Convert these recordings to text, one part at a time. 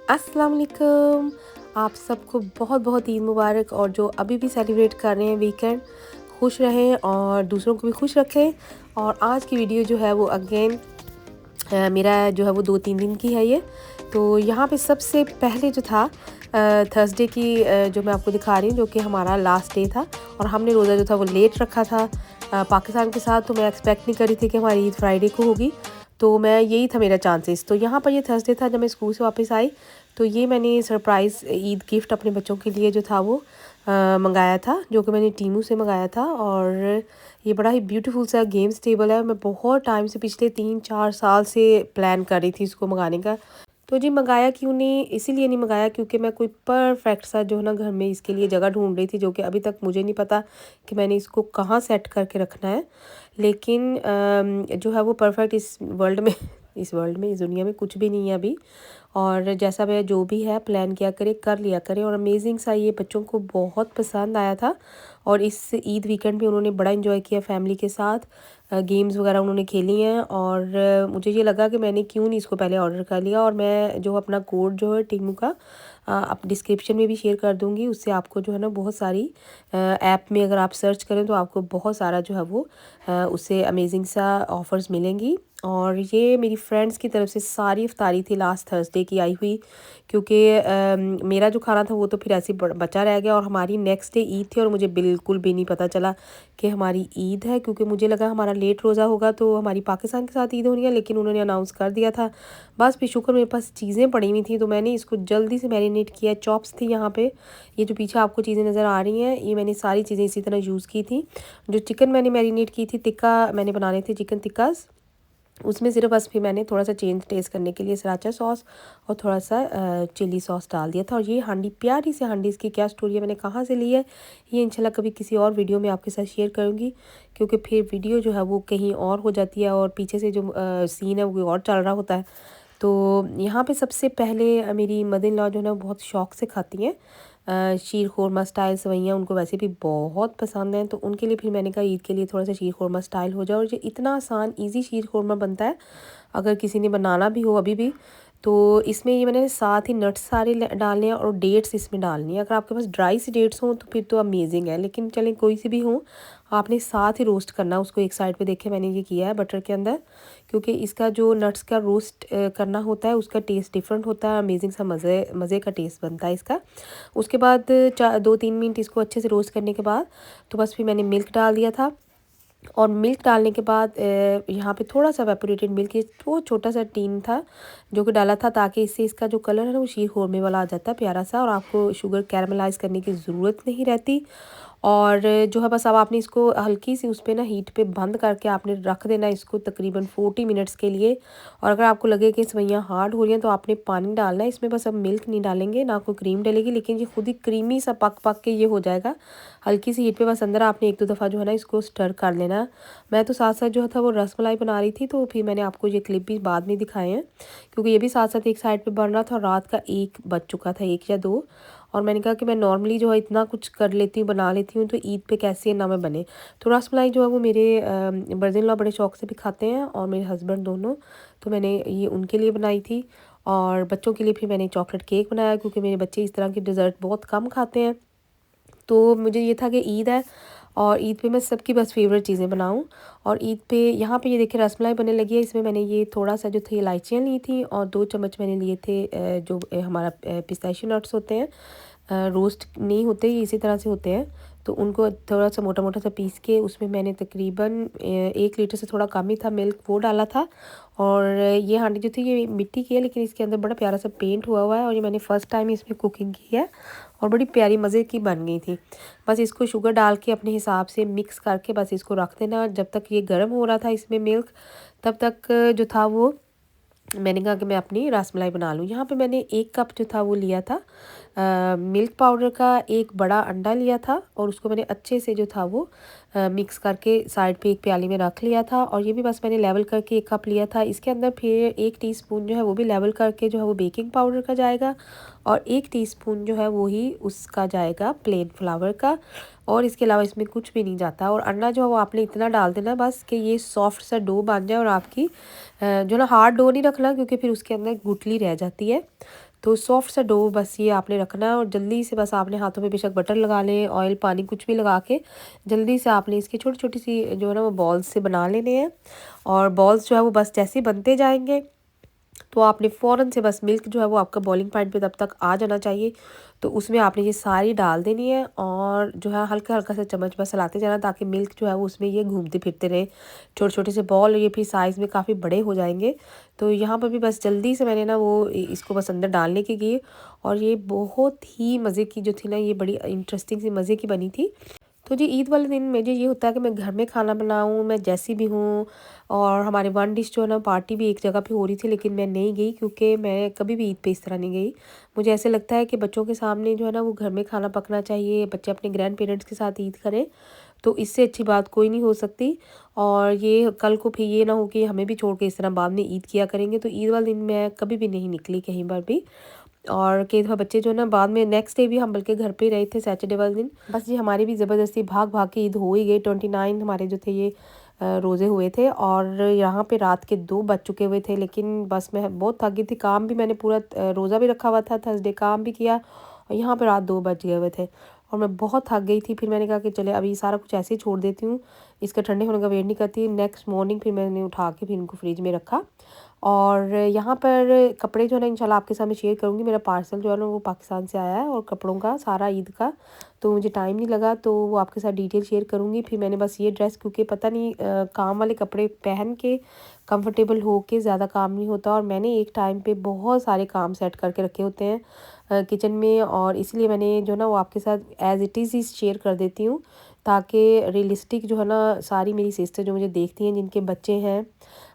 अस्सलाम वालेकुम। आप सबको बहुत बहुत ईद मुबारक। और जो अभी भी सेलिब्रेट कर रहे हैं वीकेंड, खुश रहें और दूसरों को भी खुश रखें। और आज की वीडियो जो है वो अगेन मेरा जो है वो 2-3 दिन की है ये। तो यहाँ पे सबसे पहले जो था थर्सडे की जो मैं आपको दिखा रही हूँ, जो कि हमारा लास्ट डे था और हमने रोज़ा जो था वो लेट रखा था पाकिस्तान के साथ। तो मैं एक्सपेक्ट नहीं करी थी कि हमारी ईद फ्राइडे को होगी, तो मैं यही था मेरा चांसेस। तो यहाँ पर ये थर्सडे था जब मैं स्कूल से वापस आई, तो ये मैंने सरप्राइज़ ईद गिफ्ट अपने बच्चों के लिए जो था वो मंगाया था, जो कि मैंने टीमू से मंगाया था। और ये बड़ा ही ब्यूटीफुल सा गेम्स टेबल है। मैं बहुत टाइम से, पिछले 3-4 साल से प्लान कर रही थी इसको मंगाने का। तो जी मंगाया क्यों नहीं, इसीलिए नहीं मंगाया क्योंकि मैं कोई परफेक्ट सा जो है ना घर में इसके लिए जगह ढूंढ रही थी, जो कि अभी तक मुझे नहीं पता कि मैंने इसको कहाँ सेट करके रखना है। लेकिन जो है वो परफेक्ट इस वर्ल्ड में इस दुनिया में कुछ भी नहीं है अभी। और जैसा मैं जो भी है प्लान किया करे, कर लिया करे। और अमेजिंग सा ये बच्चों को बहुत पसंद आया था और इस ईद वीकेंड पे उन्होंने बड़ा एंजॉय किया फैमिली के साथ। गेम्स वगैरह उन्होंने खेली हैं। और मुझे ये लगा कि मैंने क्यों नहीं इसको पहले ऑर्डर कर लिया। और मैं जो अपना कोड जो है टीमू का आप डिस्क्रिप्शन में भी शेयर कर दूंगी। उससे आपको जो है ना बहुत सारी ऐप में अगर आप सर्च करें तो आपको बहुत सारा जो है वो उससे अमेजिंग सा ऑफ़र्स मिलेंगी। और ये मेरी फ्रेंड्स की तरफ से सारी इफ्तारी थी लास्ट थर्सडे की आई हुई, क्योंकि मेरा जो खाना था वो तो फिर ऐसे ही बचा रह गया। और हमारी नेक्स्ट डे ईद थी और मुझे बिल्कुल भी नहीं पता चला कि हमारी ईद है, क्योंकि मुझे लगा हमारा लेट रोज़ा होगा तो हमारी पाकिस्तान के साथ ईद होनी है, लेकिन उन्होंने अनाउंस कर दिया था। बस फिर शुक्र मेरे पास चीज़ें पड़ी हुई थी तो मैंने इसको जल्दी से मैरिनेट किया। चॉप्स थी यहाँ पे, ये जो पीछे आपको चीज़ें नज़र आ रही हैं ये मैंने सारी चीज़ें इसी तरह यूज़ की थी। जो चिकन मैंने मैरिनेट की थी, टिक्का मैंने बनाने थे चिकन टिक्कास, उसमें सिर्फ बस फिर मैंने थोड़ा सा चेंज टेस्ट करने के लिए सराचा सॉस और थोड़ा सा चिली सॉस डाल दिया था। और ये हांडी, प्यारी सी हांडी, इसकी क्या स्टोरी है, मैंने कहाँ से ली है, ये इंशाल्लाह कभी किसी और वीडियो में आपके साथ शेयर करूँगी, क्योंकि फिर वीडियो जो है वो कहीं और हो जाती है और पीछे से जो सीन है वो और चल रहा होता है। तो यहाँ पे सबसे पहले मेरी मदर इन लॉ जो है ना बहुत शौक से खाती हैं शीर खोरमा स्टाइल सेवइयाँ, उनको वैसे भी बहुत पसंद हैं। तो उनके लिए फिर मैंने कहा ईद के लिए थोड़ा सा शीर खोरमा स्टाइल हो जाए। और ये इतना आसान ईजी शीर खोरमा बनता है, अगर किसी ने बनाना भी हो अभी भी। तो इसमें ये मैंने साथ ही नट्स सारे डालने हैं और डेट्स इसमें डालनी है। अगर आपके पास ड्राई सी डेट्स हों तो फिर तो अमेजिंग है, लेकिन चलें कोई सी भी हो, आपने साथ ही रोस्ट करना उसको। एक साइड पे देखे मैंने ये किया है बटर के अंदर, क्योंकि इसका जो नट्स का रोस्ट करना होता है उसका टेस्ट डिफरेंट होता है। अमेजिंग सा मज़े मज़े का टेस्ट बनता है इसका। उसके बाद 2-3 मिनट इसको अच्छे से रोस्ट करने के बाद तो बस फिर मैंने मिल्क डाल दिया था। और मिल्क डालने के बाद यहाँ पे थोड़ा सा वेपोरेटेड मिल्क, ये वो छोटा सा टीन था जो कि डाला था, ताकि इससे इसका जो कलर है ना वो शीर खोरमे वाला आ जाता है प्यारा सा, और आपको शुगर कैरमलाइज करने की ज़रूरत नहीं रहती। और जो है बस अब आपने इसको हल्की सी उस पर ना हीट पे बंद करके आपने रख देना इसको तकरीबन 40 मिनट्स के लिए। और अगर आपको लगे कि सेवइयाँ हार्ड हो रही हैं तो आपने पानी डालना है इसमें, बस अब मिल्क नहीं डालेंगे, ना कोई क्रीम डलेगी, लेकिन ये खुद ही क्रीमी सा पक पक के ये हो जाएगा। हल्की सी हीट पे बस अंदर आपने 1-2 दफ़ा जो है ना इसको स्टर कर लेना। मैं तो साथ साथ जो था वो रसमलाई बना रही थी, तो फिर मैंने आपको ये क्लिप भी बाद में दिखाए हैं, क्योंकि ये भी साथ साथ एक साइड पे बन रहा था। रात का 1 बज चुका था, 1 या 2। और मैंने कहा कि मैं नॉर्मली जो है इतना कुछ कर लेती हूँ, बना लेती हूँ, तो ईद पे कैसे ना मैं बने। तो रसमलाई जो है वो मेरे ब्रदर इन लॉ बड़े शौक से भी खाते हैं और मेरे हस्बैंड दोनों, तो मैंने ये उनके लिए बनाई थी। और बच्चों के लिए फिर मैंने चॉकलेट केक बनाया, क्योंकि मेरे बच्चे इस तरह की डिज़र्ट बहुत कम खाते हैं। तो मुझे ये था कि ईद है और ईद पे मैं सबकी बस फेवरेट चीज़ें बनाऊं। और ईद पे यहाँ पे ये देखिए रसमलाई बनने लगी है। इसमें मैंने ये थोड़ा सा जो थे इलायचियाँ ली थी और 2 चम्मच मैंने लिए थे जो हमारा पिस्ताशियो नट्स होते हैं, रोस्ट नहीं होते, ये इसी तरह से होते हैं। तो उनको थोड़ा सा मोटा मोटा सा पीस के उसमें मैंने तकरीबन 1 लीटर से थोड़ा कम ही था मिल्क, वो डाला था। और ये हांडी जो थी ये मिट्टी की है, लेकिन इसके अंदर बड़ा प्यारा सा पेंट हुआ हुआ है और ये मैंने फ़र्स्ट टाइम इसमें कुकिंग की है और बड़ी प्यारी मज़े की बन गई थी। बस इसको शुगर डाल के अपने हिसाब से मिक्स करके बस इसको रख देना। जब तक ये गर्म हो रहा था इसमें मिल्क, तब तक जो था वो मैंने कहा कि मैं अपनी रसमलाई बना लूँ। यहाँ पे मैंने 1 कप जो था वो लिया था मिल्क पाउडर का, 1 बड़ा अंडा लिया था और उसको मैंने अच्छे से जो था वो मिक्स करके साइड पे एक प्याली में रख लिया था। और ये भी बस मैंने लेवल करके 1 कप लिया था। इसके अंदर फिर 1 टीस्पून जो है वो भी लेवल करके जो है वो बेकिंग पाउडर का जाएगा और 1 टीस्पून जो है वो ही उसका जाएगा प्लेन फ्लावर का। और इसके अलावा इसमें कुछ भी नहीं जाता। और अंडा जो है वो आपने इतना डाल देना बस कि ये सॉफ्ट सा डो बन जाए और आपकी जो ना हार्ड डो नहीं रखना, क्योंकि फिर उसके अंदर गुठली रह जाती है। तो सॉफ्ट सा डो बस ये आपने रखना है और जल्दी से बस आपने हाथों में बेशक बटर लगा लें, ऑयल, पानी कुछ भी लगा के जल्दी से आपने इसकी छोटी-छोटी सी जो है ना वो बॉल्स से बना लेने हैं। और बॉल्स जो है वो बस जैसे ही बनते जाएँगे तो आपने फ़ौरन से बस मिल्क जो है वो आपका बॉइलिंग पॉइंट पे तब तक आ जाना चाहिए। तो उसमें आपने ये सारी डाल देनी है और जो है हल्का-हल्का सा चम्मच बस हिलाते जाना ताकि मिल्क जो है वो उसमें ये घूमते फिरते रहे। छोटे-छोटे से बॉल ये फिर साइज़ में काफ़ी बड़े हो जाएँगे। तो यहाँ पर भी बस जल्दी से मैंने ना वो इसको बस अंदर डालने की की और ये बहुत ही मज़े की जो थी ना, ये बड़ी इंटरेस्टिंग सी मज़े की बनी थी। तो जी ईद वाले दिन मुझे ये होता है कि मैं घर में खाना बनाऊँ, मैं जैसी भी हूँ। और हमारे वन डिश जो है ना पार्टी भी एक जगह पे हो रही थी लेकिन मैं नहीं गई क्योंकि मैं कभी भी ईद पे इस तरह नहीं गई। मुझे ऐसे लगता है कि बच्चों के सामने जो है ना वो घर में खाना पकना चाहिए, बच्चे अपने ग्रैंड पेरेंट्स के साथ ईद करें, तो इससे अच्छी बात कोई नहीं हो सकती। और ये कल को फिर ये ना हो कि हमें भी छोड़ के इस तरह बाद में ईद किया करेंगे। तो ईद वाले दिन मैं कभी भी नहीं निकली कहीं पर भी। और कई दफ़ा बच्चे जो है ना बाद में नेक्स्ट डे भी हम बल्कि घर पे ही रहे थे सैटरडे वाले दिन। बस ये हमारी भी ज़बरदस्ती भाग-भाग के ईद हो ही गई। 29 हमारे जो थे ये रोज़े हुए थे और यहाँ पे रात के 2 बज चुके हुए थे। लेकिन बस मैं बहुत थक गई थी, काम भी मैंने पूरा रोज़ा भी रखा हुआ था, थर्सडे काम भी किया और यहाँ पे रात 2 बज गए हुए थे और मैं बहुत थक गई थी। फिर मैंने कहा कि चले अभी सारा कुछ ऐसे ही छोड़ देती हूँ, इसका ठंडे होने का वेट नहीं करती। नेक्स्ट मॉर्निंग फिर मैंने उठा के फिर इनको फ्रिज में रखा। और यहाँ पर कपड़े जो है ना इंशाल्लाह आपके साथ मैं शेयर करूँगी। मेरा पार्सल जो है ना वो पाकिस्तान से आया है और कपड़ों का सारा ईद का, तो मुझे टाइम नहीं लगा तो वो आपके साथ डिटेल शेयर करूँगी। फिर मैंने बस ये ड्रेस क्योंकि पता नहीं काम वाले कपड़े पहन के कंफर्टेबल हो के ज़्यादा काम नहीं होता और मैंने एक टाइम पे बहुत सारे काम सेट करके रखे होते हैं किचन में, और इसलिए मैंने जो ना वो आपके साथ as it is he share कर देती हूँ ताकि रियलिस्टिक जो है ना सारी मेरी सिस्टर जो मुझे देखती हैं जिनके बच्चे हैं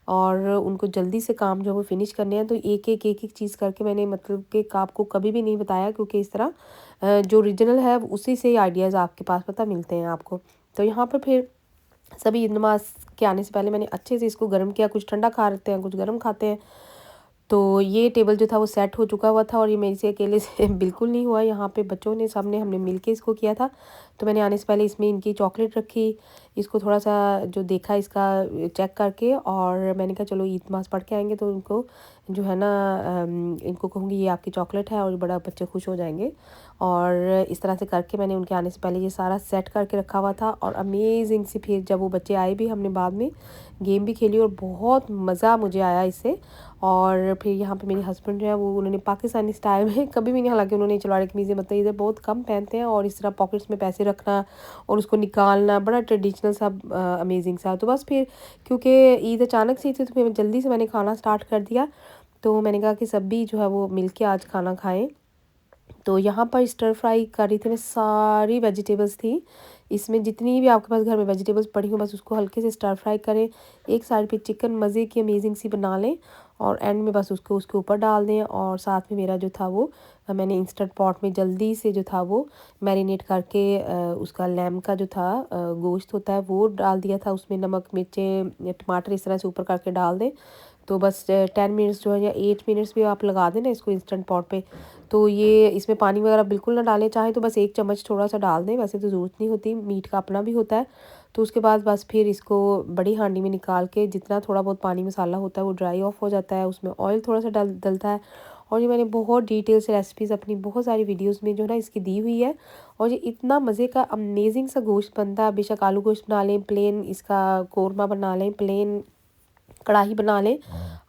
और उनको जल्दी से काम जो है वो फ़िनिश करने हैं, तो एक-एक चीज़ करके मैंने मतलब कि आपको कभी भी नहीं बताया क्योंकि इस तरह जो ओरिजिनल है उसी से आइडियाज़ आपके पास पता मिलते हैं आपको। तो यहाँ पर फिर सभी ईद नमाज़ के आने से पहले मैंने अच्छे से इसको गर्म किया, कुछ ठंडा खा लेते हैं, कुछ गर्म खाते हैं। तो ये टेबल जो था वो सेट हो चुका हुआ था और ये मेरे से अकेले से बिल्कुल नहीं हुआ, यहाँ पे बच्चों ने सबने हमने मिलके इसको किया था। तो मैंने आने से पहले इसमें इनकी चॉकलेट रखी, इसको थोड़ा-सा जो देखा इसका चेक करके और मैंने कहा चलो ईद नमाज़ पढ़ के आएँगे तो इनको जो है ना इनको कहूँगी ये आपकी चॉकलेट है और बड़ा बच्चे खुश हो जाएँगे। और इस तरह से करके मैंने उनके आने से पहले ये सारा सेट करके रखा हुआ था और अमेज़िंग सी फिर जब वो बच्चे आए भी हमने बाद में गेम भी खेली और बहुत मज़ा मुझे आया इससे। और फिर यहाँ पे मेरे हस्बैंड जो है वो उन्होंने पाकिस्तानी स्टाइल में कभी भी नहीं, हालांकि उन्होंने सलवार कमीज़ें मतलब इधर बहुत कम पहनते हैं और इस तरह पॉकेट्स में पैसे रखना और उसको निकालना बड़ा ट्रेडिशनल सा अमेजिंग सा। तो बस फिर क्योंकि ईद अचानक से थी तो फिर जल्दी से मैंने खाना स्टार्ट कर दिया। तो मैंने कहा कि सब भी जो है वो मिल के आज खाना खाएँ। तो यहाँ पर स्टर फ्राई कर रही थी मैं, सारी वेजिटेबल्स थी इसमें, जितनी भी आपके पास घर में वेजिटेबल्स पड़ी हो बस उसको हल्के से स्टर फ्राई करें। एक साइड पे चिकन मज़े की अमेजिंग सी बना लें और एंड में बस उसको उसके ऊपर डाल दें। और साथ में मेरा जो था वो मैंने इंस्टेंट पॉट में जल्दी से जो था वो मैरिनेट करके उसका लैम का जो था गोश्त होता है वो डाल दिया था, उसमें नमक मिर्चें टमाटर इस तरह से ऊपर करके डाल दें। तो बस 10 मिनट्स जो है या 8 मिनट्स भी आप लगा दें ना इसको इंस्टेंट पॉट पे। तो ये इसमें पानी वगैरह बिल्कुल ना डालें, चाहे तो बस 1 चम्मच थोड़ा सा डाल दें, वैसे तो ज़रूरत नहीं होती, मीट का अपना भी होता है। तो उसके बाद बस फिर इसको बड़ी हांडी में निकाल के जितना थोड़ा बहुत पानी मसाला होता है वो ड्राई ऑफ हो जाता है, उसमें ऑयल थोड़ा सा डलता है। और ये मैंने बहुत डिटेल से रेसिपीज़ अपनी बहुत सारी वीडियोस में जो है ना इसकी दी हुई है। और ये इतना मज़े का अमेजिंग सा गोश्त बनता है, बेशक आलू गोश्त बना लें, प्लेन इसका कोरमा बना लें, प्लेन कढ़ाई बना लें,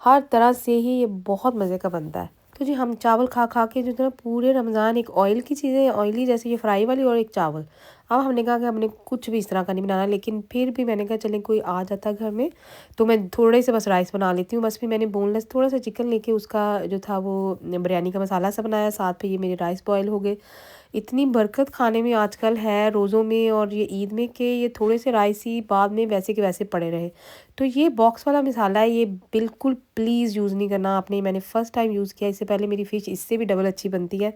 हर तरह से ही ये बहुत मज़े का बनता है। तो जी हम चावल खा खा के जो है ना पूरे रमज़ान एक ऑयल की चीज़ें ऑयली जैसे ये फ्राई वाली और एक चावल, अब हमने कहा कि हमने कुछ भी इस तरह का नहीं बनाना, लेकिन फिर भी मैंने कहा चलें कोई आ जाता है घर में तो मैं थोड़े से बस राइस बना लेती हूँ। बस फिर मैंने बोनलेस थोड़ा सा चिकन लेके उसका जो था वो बिरयानी का मसाला सा बनाया, साथ पे ये मेरे राइस बॉयल हो गए। इतनी बरकत खाने में आजकल है रोज़ों में और ये ईद में कि ये थोड़े से राइस ही बाद में वैसे के वैसे पड़े रहे। तो ये बॉक्स वाला मसाला है, ये बिल्कुल प्लीज़ यूज़ नहीं करना आपने, मैंने फ़र्स्ट टाइम यूज़ किया, इससे पहले मेरी फ़िश इससे भी डबल अच्छी बनती है।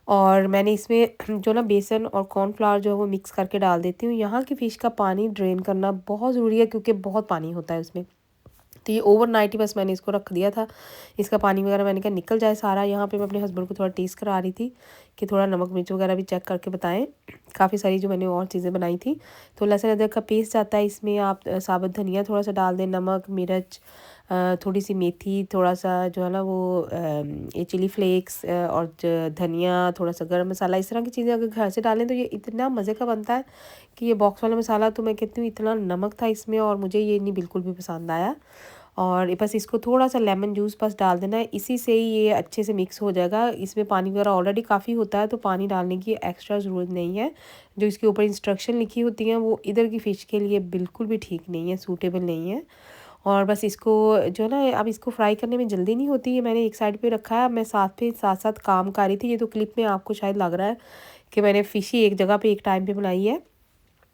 और मैंने इसमें जो ना बेसन और कॉर्नफ्लावर जो है वो मिक्स करके डाल देती हूँ। यहाँ की फ़िश का पानी ड्रेन करना बहुत ज़रूरी है क्योंकि बहुत पानी होता है उसमें। तो ये ओवरनाइट ही बस मैंने इसको रख दिया था, इसका पानी वगैरह मैंने कहा निकल जाए सारा। यहाँ पे मैं अपने हस्बैंड को थोड़ा टेस्ट करा रही थी कि थोड़ा नमक मिर्च वगैरह भी चेक करके बताएं। काफ़ी सारी जो मैंने और चीज़ें बनाई थी। तो लहसुन अदरक का पेस्ट आता है इसमें, आप साबुत धनिया थोड़ा सा डाल दें, नमक मिर्च थोड़ी सी मेथी, थोड़ा सा जो है ना वो ये चिली फ्लेक्स और धनिया, थोड़ा सा गरम मसाला, इस तरह की चीज़ें अगर घर से डालें तो ये इतना मज़े का बनता है कि ये बॉक्स वाला मसाला तो मैं कहती हूँ इतना नमक था इसमें और मुझे ये नहीं बिल्कुल भी पसंद आया। और बस इसको थोड़ा सा लेमन जूस बस डाल देना है, इसी से ही ये अच्छे से मिक्स हो जाएगा। इसमें पानी वगैरह ऑलरेडी काफ़ी होता है तो पानी डालने की एक्स्ट्रा ज़रूरत नहीं है। जो इसके ऊपर इंस्ट्रक्शन लिखी होती हैं वो इधर की फ़िश के लिए बिल्कुल भी ठीक नहीं है, सूटेबल नहीं है। और बस इसको जो है ना, अब इसको फ्राई करने में जल्दी नहीं होती है, मैंने एक साइड पे रखा है। मैं साथ साथ काम कर रही थी। ये तो क्लिप में आपको शायद लग रहा है कि मैंने फ़िश ही एक जगह पे एक टाइम पे बनाई है,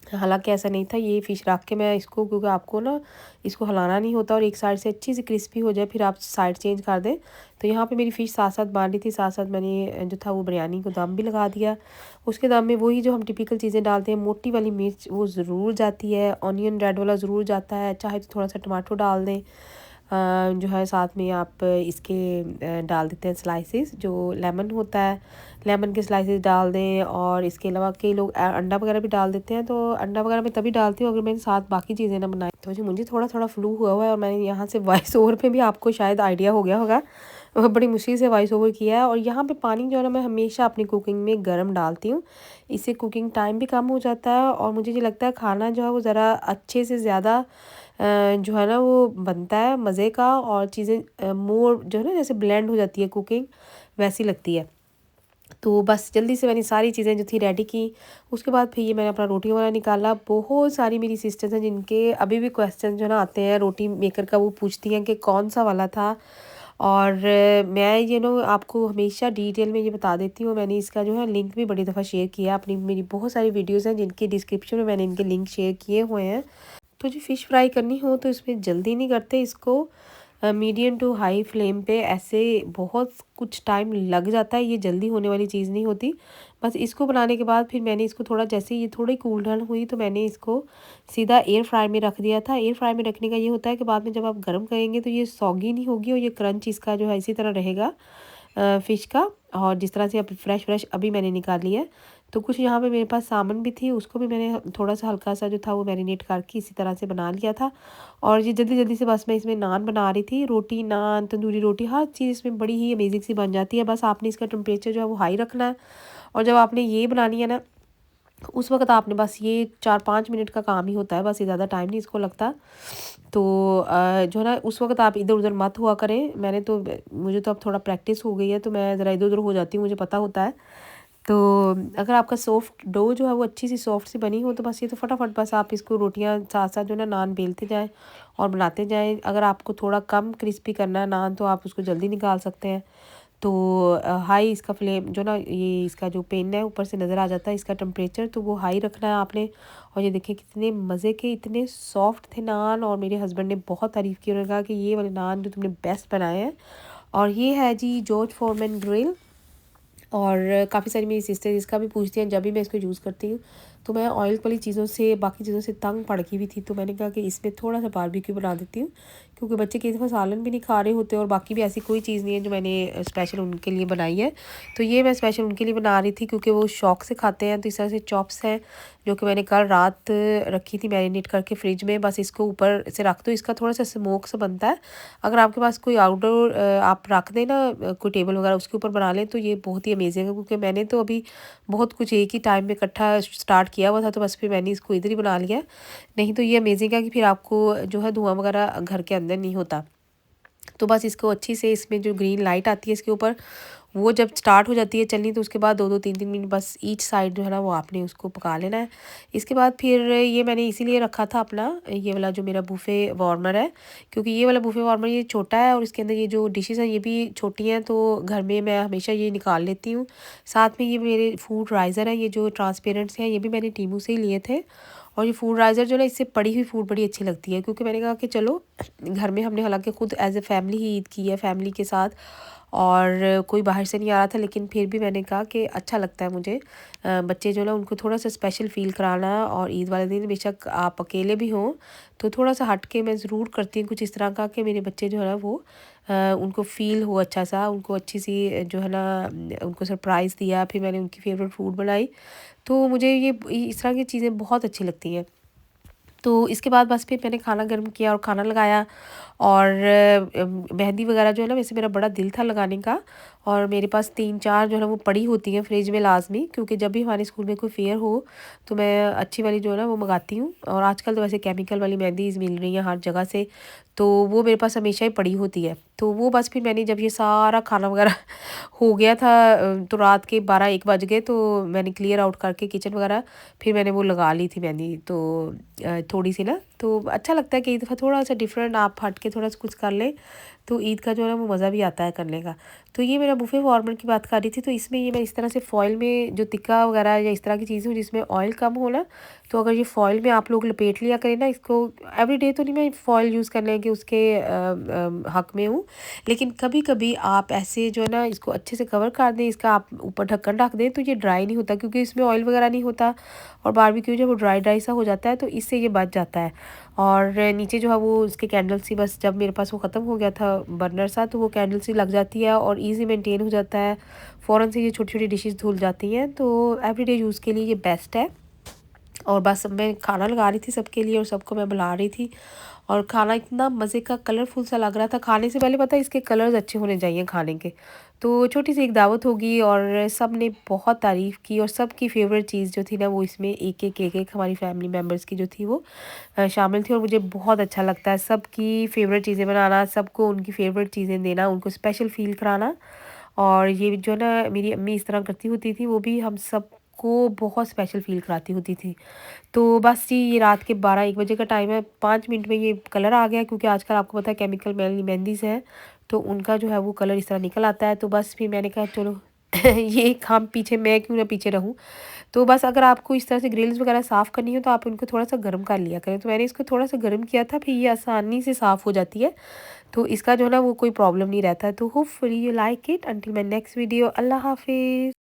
हालांकि ऐसा नहीं था। ये फ़िश रख के मैं इसको, क्योंकि आपको ना इसको हिलाना नहीं होता और एक साइड से अच्छी सी क्रिस्पी हो जाए फिर आप साइड चेंज कर दें। तो यहाँ पे मेरी फ़िश साथ साथ बन रही थी, साथ साथ मैंने जो था वो बिरयानी को दम भी लगा दिया। उसके दम में वही जो हम टिपिकल चीज़ें डालते हैं, मोटी वाली मिर्च वो ज़रूर जाती है, ऑनियन रेड वाला ज़रूर जाता है, चाहे तो थोड़ा सा टमाटो डाल दें। जो है साथ में आप इसके डाल देते हैं स्लाइसेस, जो लेमन होता है, लेमन के स्लाइसेस डाल दें। और इसके अलावा कई लोग अंडा वगैरह भी डाल देते हैं, तो अंडा वगैरह मैं तभी डालती हूँ अगर मैंने साथ बाकी चीज़ें ना बनाई। तो मुझे थोड़ा थोड़ा फ्लू हुआ है और मैंने यहाँ से वॉइस ओवर पे भी आपको शायद आइडिया हो गया होगा, बड़ी मुश्किल से वॉइस ओवर किया है। और यहाँ पे पानी जो है ना मैं हमेशा अपनी कुकिंग में गर्म डालती हूँ, इससे कुकिंग टाइम भी कम हो जाता है और मुझे ये लगता है खाना जो है वो ज़रा अच्छे से ज़्यादा जो है ना वो बनता है मज़े का, और चीज़ें मोर जो है ना जैसे ब्लेंड हो जाती है कुकिंग, वैसी लगती है। तो बस जल्दी से मैंने सारी चीज़ें जो थी रेडी की। उसके बाद फिर ये मैंने अपना रोटी वाला निकाला। बहुत सारी मेरी सिस्टर्स हैं जिनके अभी भी क्वेश्चन जो ना आते हैं रोटी मेकर का, वो पूछती हैं कि कौन सा वाला था। और मैं ये नो आपको हमेशा डिटेल में ये बता देती हूँ। मैंने इसका जो है लिंक भी बड़ी दफ़ा शेयर किया अपनी, मेरी बहुत सारी वीडियोज़ हैं जिनकी डिस्क्रिप्शन में मैंने इनके लिंक शेयर किए हुए हैं। तो जो फ़िश फ्राई करनी हो तो इसमें जल्दी नहीं करते, इसको मीडियम टू हाई फ्लेम पे ऐसे बहुत कुछ टाइम लग जाता है, ये जल्दी होने वाली चीज़ नहीं होती। बस इसको बनाने के बाद फिर मैंने इसको थोड़ा, जैसे ये थोड़ी कूल डाउन हुई तो मैंने इसको सीधा एयर फ्राई में रख दिया था। एयर फ्राई में रखने का ये होता है कि बाद में जब आप गर्म करेंगे तो ये सॉगी नहीं होगी और ये क्रंच इसका जो है इसी तरह रहेगा फ़िश का। और जिस तरह से अब फ्रेश अभी मैंने निकाली है, तो कुछ यहाँ पे मेरे पास सामान भी थी, उसको भी मैंने थोड़ा सा हल्का सा जो था वो मैरिनेट करके इसी तरह से बना लिया था। और ये जल्दी जल्दी से बस मैं इसमें नान बना रही थी, रोटी, नान, तंदूरी रोटी, हर चीज़ इसमें बड़ी ही अमेजिंग सी बन जाती है। बस आपने इसका टेम्परेचर जो है वो हाई रखना है। और जब आपने ये बनानी है ना, उस वक्त आपने बस ये 4-5 मिनट का काम ही होता है, बस ये ज़्यादा टाइम नहीं इसको लगता। तो जो है ना उस वक्त आप इधर उधर मत हुआ करें। मुझे तो अब थोड़ा प्रैक्टिस हो गई है तो मैं ज़रा इधर उधर हो जाती हूँ, मुझे पता होता है। तो अगर आपका सॉफ्ट डो जो है वो अच्छी सी सॉफ्ट सी बनी हो तो बस ये तो फटाफट बस आप इसको रोटियां साथ साथ जो है ना नान बेलते जाएं और बनाते जाएं। अगर आपको थोड़ा कम क्रिस्पी करना है नान तो आप उसको जल्दी निकाल सकते हैं। तो हाई इसका फ्लेम जो ना, ये इसका जो पेन है ऊपर से नज़र आ जाता है इसका टेम्परेचर, तो वो हाई रखना है आपने। और ये देखिए कितने मज़े के, इतने सॉफ्ट थे नान, और मेरे हस्बैंड ने बहुत तारीफ़ की, उन्होंने कहा कि ये वाले नान जो तुमने बेस्ट बनाए हैं। और ये है जी जॉर्ज फोरमैन ग्रिल। और काफ़ी सारी मेरी सिस्टर्स इसका भी पूछती हैं जब भी मैं इसको यूज़ करती हूँ। तो मैं ऑयल वाली चीज़ों से, बाकी चीज़ों से तंग पड़ गई हुई थी, तो मैंने कहा कि इसमें थोड़ा सा बारबेक्यू बना देती हूँ, क्योंकि बच्चे कई दफ़ा सालन भी नहीं खा रहे होते और बाकी भी ऐसी कोई चीज़ नहीं है जो मैंने स्पेशल उनके लिए बनाई है। तो ये मैं स्पेशल उनके लिए बना रही थी क्योंकि वो शौक से खाते हैं। तो इस तरह से चॉप्स हैं जो कि मैंने कल रात रखी थी मैरिनेट करके फ्रिज में, बस इसको ऊपर से रख दो। इसका थोड़ा सा स्मोक सा बनता है। अगर आपके पास कोई आउटडोर आप रख दें ना, कोई टेबल वगैरह उसके ऊपर बना लें तो ये बहुत ही अमेजिंग है। क्योंकि मैंने तो अभी बहुत कुछ एक ही टाइम में इकट्ठा स्टार्ट किया हुआ था, तो बस फिर मैंने इसको इधर ही बना लिया। नहीं तो ये अमेजिंग है कि फिर आपको जो है धुआं वगैरह घर के अंदर नहीं होता। तो बस इसको अच्छी से, इसमें जो ग्रीन लाइट आती है इसके ऊपर, वो जब स्टार्ट हो जाती है चलनी, तो उसके बाद 2-2 3-3 मिनट बस ईच साइड जो है ना वो आपने उसको पका लेना है। इसके बाद फिर ये मैंने इसीलिए रखा था अपना ये वाला जो मेरा बूफे वार्मर है, क्योंकि ये वाला बूफे वार्मर ये छोटा है और इसके अंदर ये जो डिशेस हैं ये भी छोटी हैं, तो घर में मैं हमेशा ये निकाल लेती हूँ। साथ में ये मेरे फूड राइज़र है, ये जो ट्रांसपेरेंट्स हैं, ये भी मैंने टीमू से ही लिए थे। और ये फूड राइज़र जो ना, इससे पड़ी हुई फूड बड़ी अच्छी लगती है, क्योंकि मैंने कहा कि चलो घर में हमने हालांकि खुद एज ए फैमिली ही ईद की है फैमिली के साथ, और कोई बाहर से नहीं आ रहा था, लेकिन फिर भी मैंने कहा कि अच्छा लगता है मुझे बच्चे जो ना उनको थोड़ा सा स्पेशल फ़ील कराना। और ईद वाले दिन बेशक आप अकेले भी हों तो थोड़ा सा हट के मैं ज़रूर करती हूँ कुछ इस तरह का कि मेरे बच्चे जो है ना वो उनको फ़ील हो अच्छा सा, उनको अच्छी सी जो है ना उनको सरप्राइज़ दिया। फिर मैंने उनकी फेवरेट फूड बनाई, तो मुझे ये इस तरह की चीज़ें बहुत अच्छी लगती हैं। तो इसके बाद बस फिर मैंने खाना गर्म किया और खाना लगाया। और मेहंदी वगैरह जो है ना, वैसे मेरा बड़ा दिल था लगाने का, और मेरे पास 3-4 जो है ना वो पड़ी होती हैं फ्रिज में लाजमी, क्योंकि जब भी हमारे स्कूल में कोई फेयर हो तो मैं अच्छी वाली जो है ना वो मंगाती हूँ। और आजकल तो वैसे केमिकल वाली मेहंदीज़ मिल रही हैं हर जगह से, तो वो मेरे पास हमेशा ही पड़ी होती है। तो वो बस फिर मैंने जब ये सारा खाना वगैरह हो गया था, तो रात के 12-1 बज गए, तो मैंने क्लियर आउट करके किचन वगैरह फिर मैंने वो लगा ली थी मेहंदी। तो थोड़ी सी ना, तो अच्छा लगता है कि एक दफ़ा थोड़ा सा डिफरेंट आप हट के थोड़ा सा कुछ कर लें, तो ईद का जो है ना वो मज़ा भी आता है करने का। तो ये मेरा बुफे फॉर्मेट की बात कर रही थी, तो इसमें ये मैं इस तरह से फॉइल में जो टिक्का वगैरह या इस तरह की चीज़ें हो जिसमें ऑयल कम हो ना, तो अगर ये फॉइल में आप लोग लपेट लिया करें ना इसको, एवरीडे तो नहीं मैं फॉइल यूज़ करने के उसके हक में हूँ, लेकिन कभी कभी आप ऐसे जो है ना इसको अच्छे से कवर कर दें, इसका आप ऊपर ढक्कन रख दें, तो ये ड्राई नहीं होता, क्योंकि इसमें ऑयल वगैरह नहीं होता, और बारबेक्यू जब वो ड्राई ड्राई सा हो जाता है तो इससे ये बच जाता है। और नीचे जो है वो उसके कैंडल सी, बस जब मेरे पास वो ख़त्म हो गया था बर्नर सा, तो वो कैंडल सी लग जाती है और इजी मेंटेन हो जाता है, फ़ौरन से ये छोटी छोटी डिशेस धुल जाती हैं, तो एवरीडे यूज़ के लिए ये बेस्ट है। और बस मैं खाना लगा रही थी सबके लिए और सबको मैं बुला रही थी, और खाना इतना मज़े का कलरफुल सा लग रहा था। खाने से पहले पता है इसके कलर्स अच्छे होने चाहिए खाने के। तो छोटी सी एक दावत होगी और सब ने बहुत तारीफ़ की, और सबकी फ़ेवरेट चीज़ जो थी ना वो इसमें एक एक हमारी फैमिली मेम्बर्स की जो थी वो शामिल थी, और मुझे बहुत अच्छा लगता है सबकी फ़ेवरेट चीज़ें बनाना, सबको उनकी फ़ेवरेट चीज़ें देना, उनको स्पेशल फ़ील कराना। और ये जो है ना मेरी अम्मी इस तरह करती होती थी, वो भी हम सबको बहुत स्पेशल फ़ील कराती होती थी। तो बस जी, ये रात के 12-1 बजे का टाइम है, 5 मिनट में ये कलर आ गया, क्योंकि आजकल आपको पता है केमिकल मेहंदीज़ हैं, तो उनका जो है वो कलर इस तरह निकल आता है। तो बस फिर मैंने कहा चलो ये काम पीछे, मैं क्यों ना पीछे रहूँ। तो बस अगर आपको इस तरह से ग्रिल्स वगैरह साफ़ करनी हो तो आप उनको थोड़ा सा गर्म कर लिया करें। तो मैंने इसको थोड़ा सा गर्म किया था, फिर ये आसानी से साफ़ हो जाती है, तो इसका जो है ना वो कोई प्रॉब्लम नहीं रहता है। तो hopefully you like it. Until my next video, अल्लाह हाफिज़।